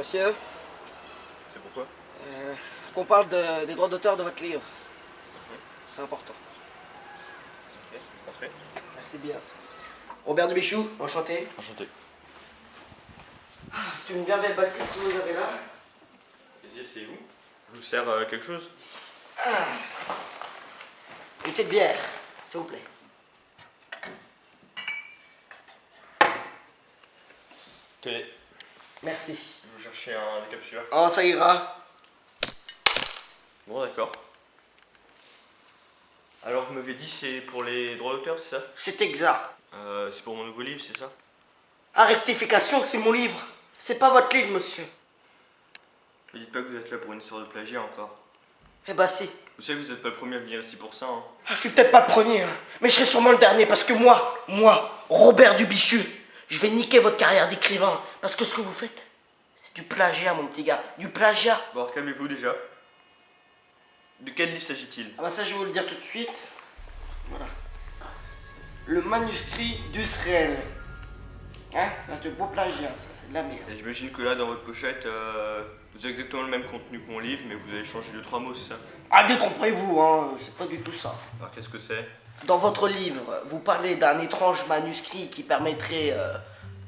Monsieur, C'est pourquoi? faut qu'on parle des droits d'auteur de votre livre. C'est important. Ok, parfait. Merci bien. Robert Dubichou, enchanté. Enchanté. Ah, c'est une bien belle bâtisse que vous avez là. Vas-y, asseyez-vous. Je vous sers quelque chose? Une petite bière, s'il vous plaît. Tenez, Merci. je vous chercher un décapsuleur. Oh, ça ira. Bon, d'accord. Alors, vous m'avez dit c'est pour les droits d'auteur, c'est ça? C'est exact. C'est pour mon nouveau livre, c'est ça? Ah, rectification, c'est mon livre. C'est pas votre livre, monsieur. Ne dites pas que vous êtes là pour une histoire de plagiat encore. Eh ben si. Vous savez que vous n'êtes pas le premier à venir ici pour ça, hein. Ah, je suis peut-être pas le premier, hein, mais je serai sûrement le dernier parce que moi, Robert Dubichou, je vais niquer votre carrière d'écrivain. Parce que ce que vous faites, c'est du plagiat, mon petit gars. Du plagiat. Bon, alors calmez-vous déjà. De quel livre s'agit-il? Ah bah ça, je vais vous le dire tout de suite. Voilà. Le manuscrit d'Usraël. Hein? Là, de beau plagiat, ça, c'est de la merde. Et j'imagine que là, dans votre pochette, vous avez exactement le même contenu que mon livre, mais vous avez changé 2-3 mots, c'est ça? Ah, détrompez-vous, hein, c'est pas du tout ça. Alors, qu'est-ce que c'est? Dans votre livre, vous parlez d'un étrange manuscrit qui permettrait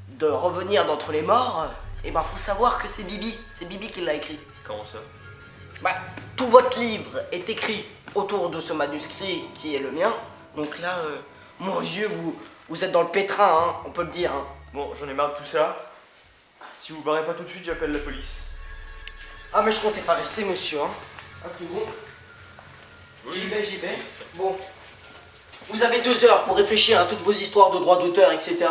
de revenir d'entre les morts. Et ben, faut savoir que c'est Bibi qui l'a écrit. Comment ça? Bah, tout votre livre est écrit autour de ce manuscrit qui est le mien. Donc là, mon vieux, vous êtes dans le pétrin, hein, on peut le dire. Hein. Bon, j'en ai marre de tout ça. Si vous barrez pas tout de suite, j'appelle la police. Ah, mais je comptais pas rester, monsieur. Hein. Ah, c'est bon. Oui. J'y vais. Bon. Vous avez 2 heures pour réfléchir à toutes vos histoires de droits d'auteur, etc.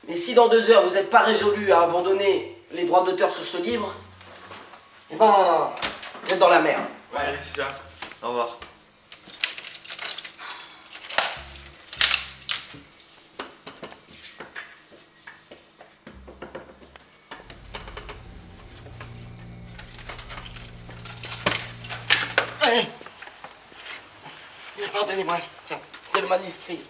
Mais si dans 2 heures, vous n'êtes pas résolu à abandonner les droits d'auteur sur ce livre, eh ben, vous êtes dans la merde. Ouais, allez, c'est ça. Au revoir. Allez. Pardonnez-moi, tiens, c'est le manuscrit.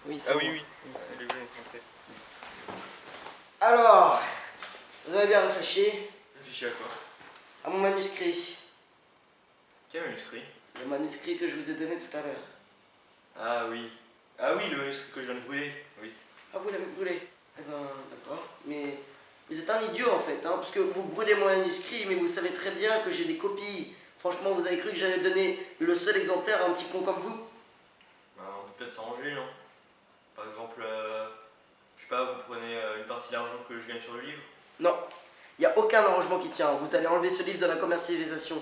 Oui, c'est Ah oui, bon. oui. Allez, venez, entrez. Alors, vous avez bien réfléchi Réfléchis à quoi? à mon manuscrit. Quel manuscrit? Le manuscrit que je vous ai donné tout à l'heure. Ah oui. Ah oui, le manuscrit que je viens de brûler. Oui. Ah, vous l'avez brûlé? Eh ben, d'accord. Mais vous êtes un idiot en fait, hein, parce que vous brûlez mon manuscrit, mais vous savez très bien que j'ai des copies. Franchement, vous avez cru que j'allais donner le seul exemplaire à un petit con comme vous? Bah, on peut peut-être s'arranger, non? Par exemple, je sais pas, vous prenez une partie de l'argent que je gagne sur le livre. Non, il n'y a aucun arrangement qui tient. Vous allez enlever ce livre de la commercialisation.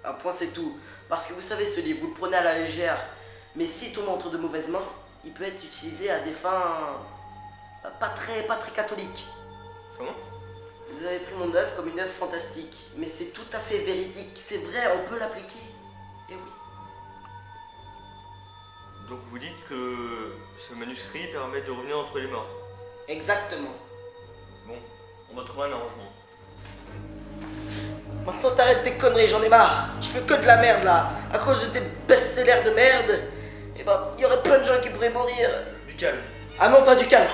Un point, c'est tout. Parce que vous savez, ce livre, vous le prenez à la légère. Mais s'il tombe entre de mauvaises mains, il peut être utilisé à des fins pas très catholiques. Comment? Vous avez pris mon œuvre comme une œuvre fantastique. Mais c'est tout à fait véridique. C'est vrai, on peut l'appliquer. Et oui. Donc vous dites que ce manuscrit permet de revenir entre les morts. Exactement. Bon, on va trouver un arrangement. Maintenant t'arrêtes tes conneries, j'en ai marre. Tu fais que de la merde là. À cause de tes best-sellers de merde, et ben, il y aurait plein de gens qui pourraient mourir. Du calme. Ah non, pas du calme.